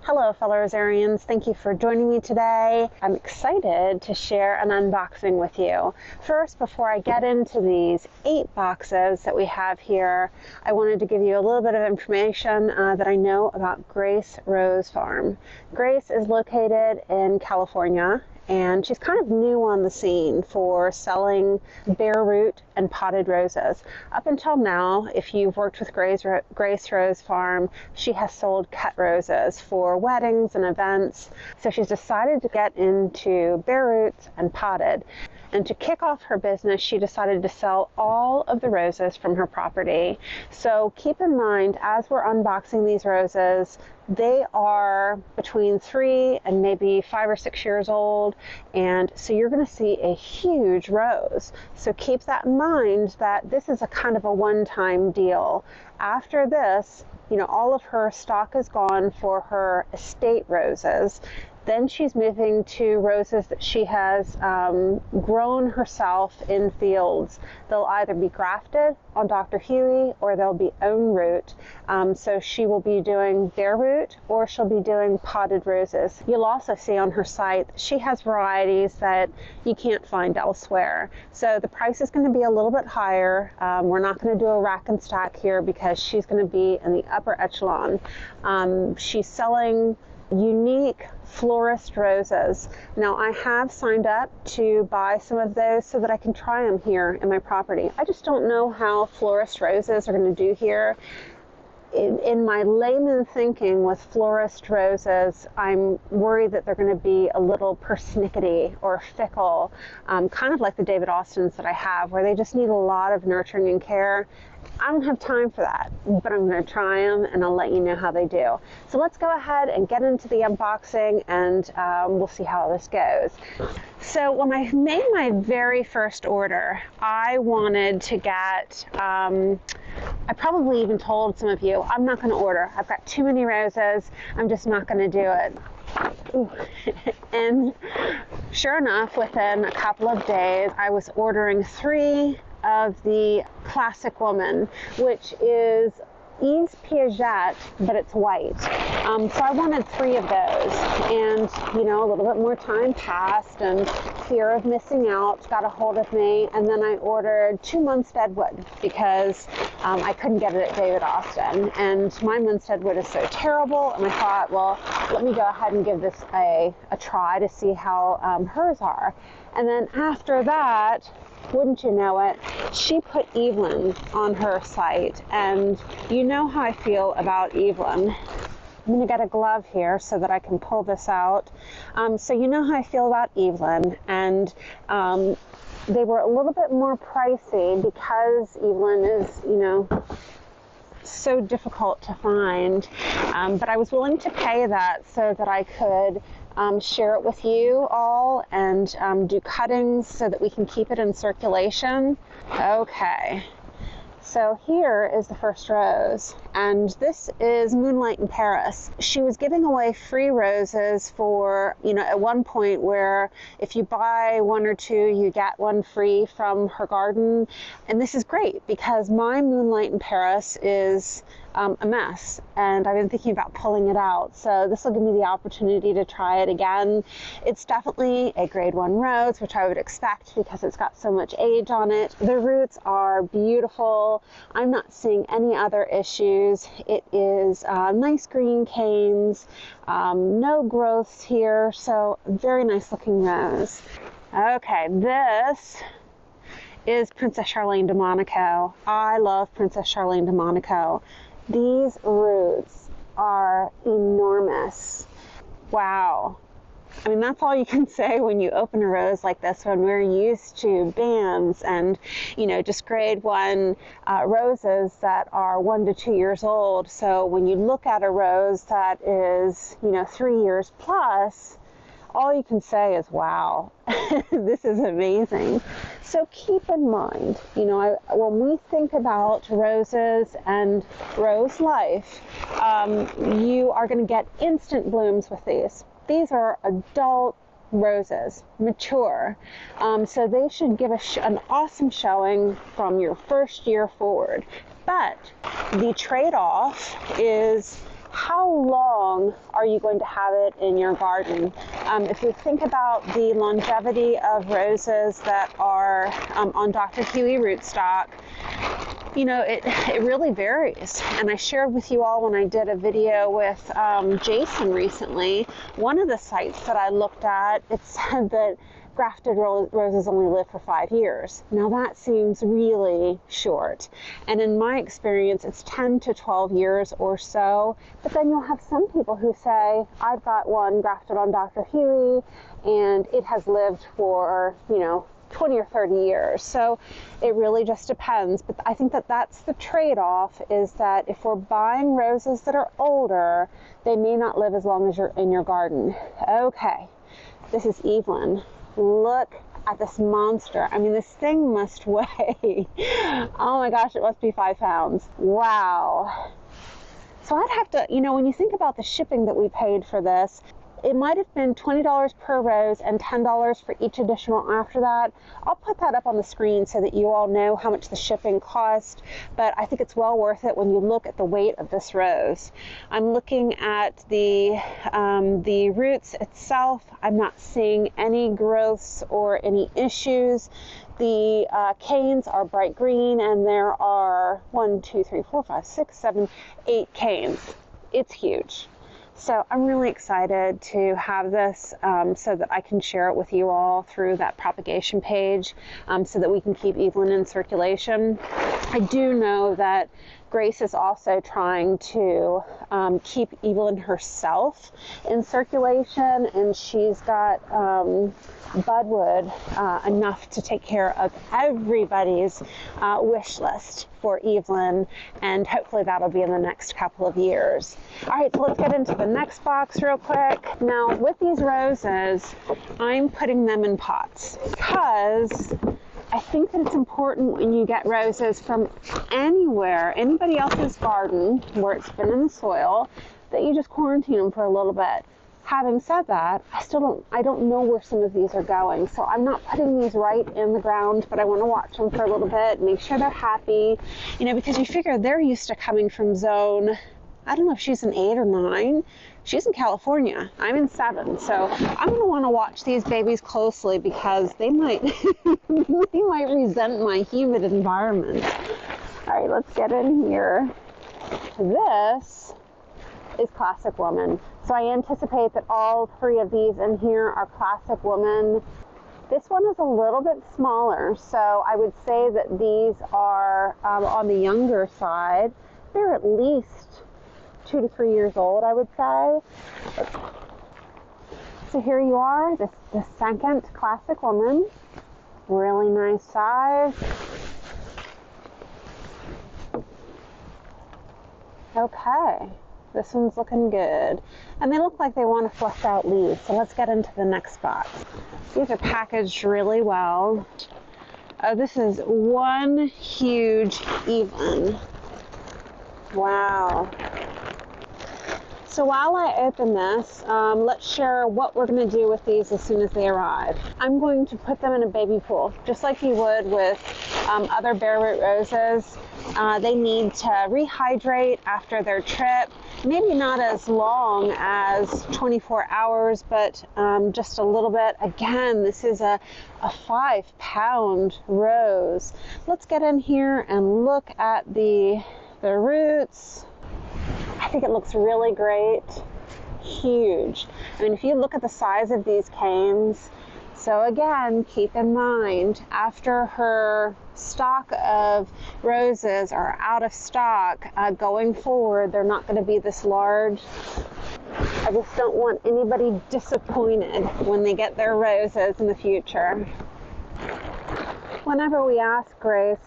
Hello fellow Rosarians, thank you for joining me today. I'm excited to share an unboxing with you. First, before I get into these 8 boxes that we have here, I wanted to give you a little bit of information that I know about Grace Rose Farm. Grace is located in California, and she's kind of new on the scene for selling bare root and potted roses. Up until now, if you've worked with Grace Rose Farm, she has sold cut roses for weddings and events. So she's decided to get into bare roots and potted. And to kick off her business, she decided to sell all of the roses from her property. So keep in mind, as we're unboxing these roses, they are between 3 and maybe 5 or 6 years old. And so you're going to see a huge rose. So keep that in mind, that this is a kind of a one-time deal. After this, all of her stock is gone for her estate roses. Then she's moving to roses that she has grown herself in fields. They'll either be grafted on Dr. Huey or they'll be own root. So she will be doing bare root or she'll be doing potted roses. You'll also see on her site she has varieties that you can't find elsewhere. So the price is going to be a little bit higher. We're not going to do a rack and stack here because she's going to be in the upper echelon. She's selling unique florist roses. Now, I have signed up to buy some of those so that I can try them here in my property. I just don't know how florist roses are going to do here. In my layman thinking with florist roses, I'm worried that they're going to be a little persnickety or fickle, kind of like the David Austins that I have, where they just need a lot of nurturing and care. I don't have time for that, but I'm going to try them and I'll let you know how they do. So let's go ahead and get into the unboxing and we'll see how this goes. So when I made my very first order, I wanted to get, I probably even told some of you, I'm not going to order. I've got too many roses. I'm just not going to do it. And sure enough, within a couple of days, I was ordering 3 of the Classic Woman, which is Yves Piaget, but it's white. So I wanted 3 of those, and a little bit more time passed and fear of missing out got a hold of me, and then I ordered 2 Munster Wood because I couldn't get it at David Austin, and my Munster Wood is so terrible, and I thought, well, let me go ahead and give this a try to see how hers are. And then after that, wouldn't you know it, she put Evelyn on her site, and you know how I feel about Evelyn. I'm going to get a glove here so that I can pull this out. So you know how I feel about Evelyn, and they were a little bit more pricey because Evelyn is, so difficult to find, but I was willing to pay that so that I could share it with you all and do cuttings so that we can keep it in circulation. Okay, so here is the first rose, and this is Moonlight in Paris. She was giving away free roses for, at one point where if you buy 1 or 2, you get 1 free from her garden. And this is great because my Moonlight in Paris is a mess, and I've been thinking about pulling it out. So this will give me the opportunity to try it again. It's definitely a grade 1 rose, which I would expect because it's got so much age on it. The roots are beautiful. I'm not seeing any other issues. It is nice green canes, no growths here, so very nice looking rose. Okay, this is Princess Charlene de Monaco. I love Princess Charlene de Monaco. These roots are enormous. Wow. I mean, that's all you can say when you open a rose like this one. We're used to bands and, just grade 1 roses that are 1 to 2 years old. So when you look at a rose that is, 3 years plus, all you can say is, wow, this is amazing. So keep in mind, when we think about roses and rose life, you are going to get instant blooms with these. These are adult roses, mature. So they should give an awesome showing from your first year forward. But the trade-off is how long are you going to have it in your garden? If you think about the longevity of roses that are on Dr. Huey rootstock, you know, it really varies. And I shared with you all when I did a video with Jason recently, one of the sites that I looked at, it said that grafted roses only live for 5 years. Now that seems really short. And in my experience, it's 10 to 12 years or so. But then you'll have some people who say, I've got one grafted on Dr. Huey, and it has lived for, you know, 20 or 30 years. So it really just depends. But I think that that's the trade-off, is that if we're buying roses that are older, they may not live as long as you're in your garden. Okay, this is Evelyn. Look at this monster. I mean, this thing must weigh, oh my gosh, it must be 5 pounds. Wow. So I'd have to, you know, when you think about the shipping that we paid for this, it might have been $20 per rose and $10 for each additional after that. I'll put that up on the screen so that you all know how much the shipping cost, but I think it's well worth it when you look at the weight of this rose. I'm looking at the roots itself. I'm not seeing any growths or any issues. The canes are bright green, and there are 1, 2, 3, 4, 5, 6, 7, 8 canes. It's huge. So I'm really excited to have this so that I can share it with you all through that propagation page so that we can keep Evelyn in circulation. I do know that Grace is also trying to keep Evelyn herself in circulation, and she's got budwood enough to take care of everybody's wish list for Evelyn, and hopefully that'll be in the next couple of years. All right, so let's get into the next box real quick. Now, with these roses, I'm putting them in pots because I think that it's important when you get roses from anywhere, anybody else's garden where it's been in the soil, that you just quarantine them for a little bit. Having said that, I don't know where some of these are going, so I'm not putting these right in the ground, but I want to watch them for a little bit, make sure they're happy, you know, because you figure they're used to coming from zone, I don't know if she's in 8 or 9. She's in California. I'm in 7. So I'm going to want to watch these babies closely because they might they might resent my humid environment. All right, let's get in here. This is Classic Woman. So I anticipate that all 3 of these in here are Classic Woman. This one is a little bit smaller, so I would say that these are on the younger side. They're at least 2 to 3 years old, I would say. So here you are, the second Classic Woman. Really nice size. Okay, this one's looking good. And they look like they want to flush out leaves, so let's get into the next box. These are packaged really well. This is one huge Evelyn. Wow. So while I open this, let's share what we're going to do with these as soon as they arrive. I'm going to put them in a baby pool, just like you would with other bare root roses. They need to rehydrate after their trip. Maybe not as long as 24 hours, but just a little bit. Again, this is a 5-pound rose. Let's get in here and look at the roots. I think it looks really great. Huge. I mean, if you look at the size of these canes, so again, keep in mind, after her stock of roses are out of stock, going forward, they're not going to be this large. I just don't want anybody disappointed when they get their roses in the future. Whenever we ask Grace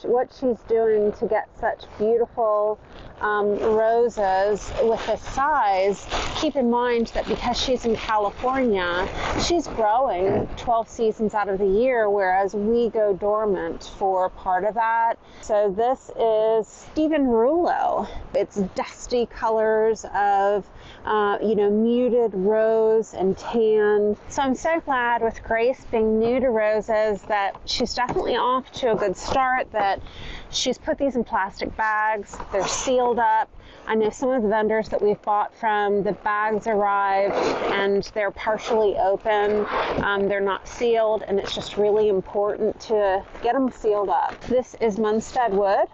what she's doing to get such beautiful roses with this size, keep in mind that because she's in California, she's growing 12 seasons out of the year, whereas we go dormant for part of that. So this is Stephen Rulo. It's dusty colors of muted rose and tan. So I'm so glad with Grace being new to roses that she's definitely off to a good start, that She's put these in plastic bags. They're sealed up. I know some of the vendors that we've bought from, the bags arrived and they're partially open. They're not sealed, and it's just really important to get them sealed up. This is Munster Wood.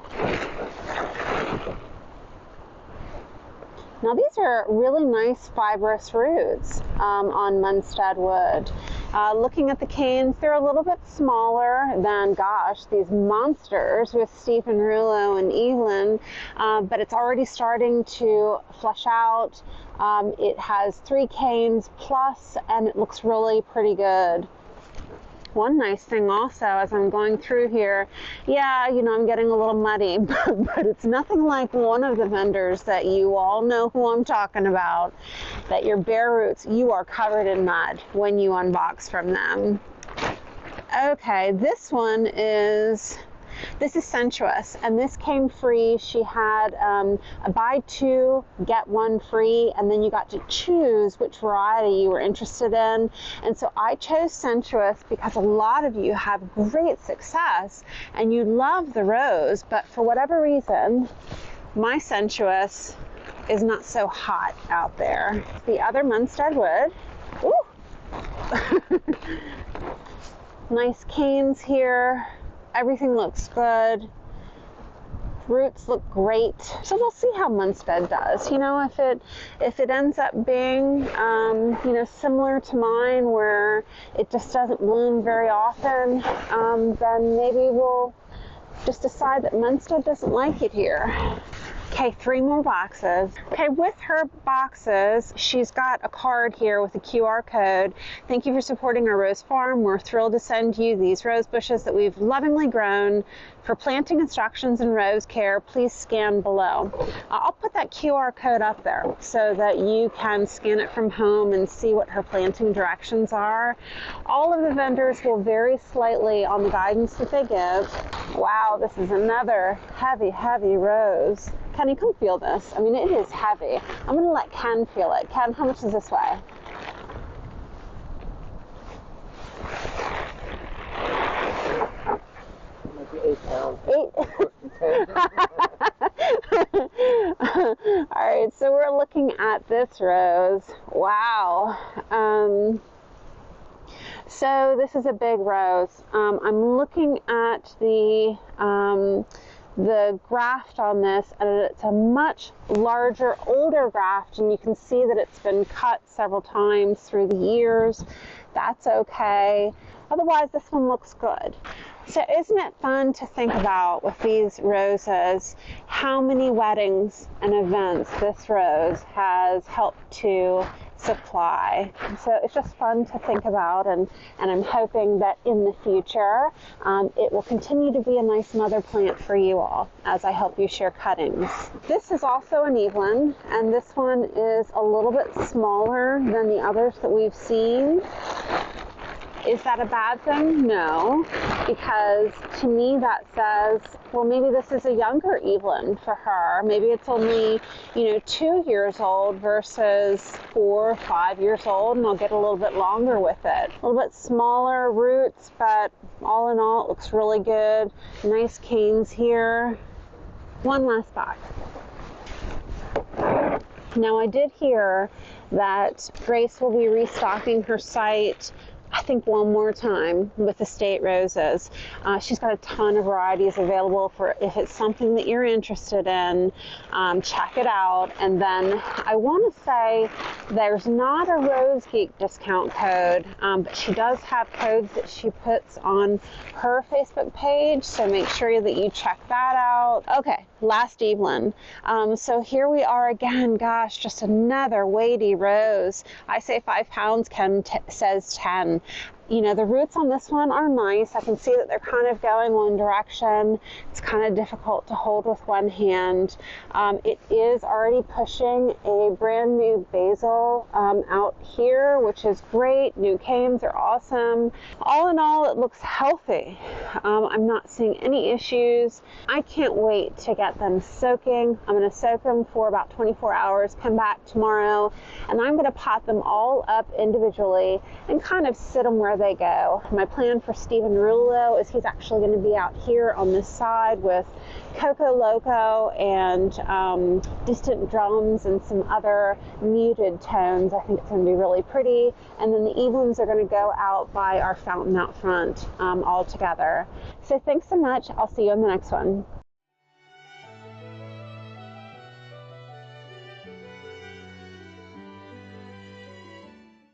Now these are really nice fibrous roots on Munster Wood. Looking at the canes, they're a little bit smaller than, gosh, these monsters with Stephen Rulo and Evelyn, but it's already starting to flush out. It has 3 canes plus, and it looks really pretty good. One nice thing also, as I'm going through here, yeah, you know, I'm getting a little muddy, but it's nothing like one of the vendors that you all know who I'm talking about, that your bare roots, you are covered in mud when you unbox from them. Okay, this is Sensuous, and this came free. She had a buy 2, get 1 free, and then you got to choose which variety you were interested in. And so I chose Sensuous because a lot of you have great success and you love the rose, but for whatever reason, my Sensuous is not so hot out there. The other Munster Wood. Ooh. Nice canes here. Everything looks good. Roots look great. So we'll see how Munster does. You know, if it ends up being, you know, similar to mine, where it just doesn't bloom very often, then maybe we'll just decide that Munster doesn't like it here. Okay, 3 more boxes. Okay, with her boxes, she's got a card here with a QR code. Thank you for supporting our rose farm. We're thrilled to send you these rose bushes that we've lovingly grown. For planting instructions and rose care, please scan below. I'll put that QR code up there so that you can scan it from home and see what her planting directions are. All of the vendors will vary slightly on the guidance that they give. Wow, this is another heavy, heavy rose. Kenny, come feel this. I mean, it is heavy. I'm going to let Ken feel it. Ken, how much does this weigh? Might be 8 pounds. 8? All right, so we're looking at this rose. Wow. So this is a big rose. I'm looking at the graft on this, and it's a much larger, older graft, and you can see that it's been cut several times through the years. That's okay. Otherwise, this one looks good. So isn't it fun to think about with these roses how many weddings and events this rose has helped to supply? And so it's just fun to think about, and I'm hoping that in the future it will continue to be a nice mother plant for you all as I help you share cuttings. This is also an Evelyn, and this one is a little bit smaller than the others that we've seen. Is that a bad thing? No, because to me that says, well, maybe this is a younger Evelyn for her. Maybe it's only, 2 years old versus 4 or 5 years old, and I'll get a little bit longer with it. A little bit smaller roots, but all in all, it looks really good. Nice canes here. One last box. Now, I did hear that Grace will be restocking her site, I think, one more time with estate roses. She's got a ton of varieties available for if it's something that you're interested in. Check it out. And then I want to say there's not a Rose Geek discount code, but she does have codes that she puts on her Facebook page, so make sure that you check that out. Okay, last Evelyn. So here we are again. Gosh, just another weighty rose. I say 5 pounds, Ken says 10. The roots on this one are nice. I can see that they're kind of going one direction. It's kind of difficult to hold with one hand. It is already pushing a brand new basil out here, which is great. New canes are awesome. All in all, it looks healthy. I'm not seeing any issues. I can't wait to get them soaking. I'm going to soak them for about 24 hours, come back tomorrow, and I'm going to pot them all up individually and kind of sit them where where they go. My plan for Stephen Rulo is he's actually going to be out here on this side with Coco Loco and distant drums and some other muted tones. I think it's going to be really pretty. And then the Evelins are going to go out by our fountain out front all together. So thanks so much. I'll see you in the next one.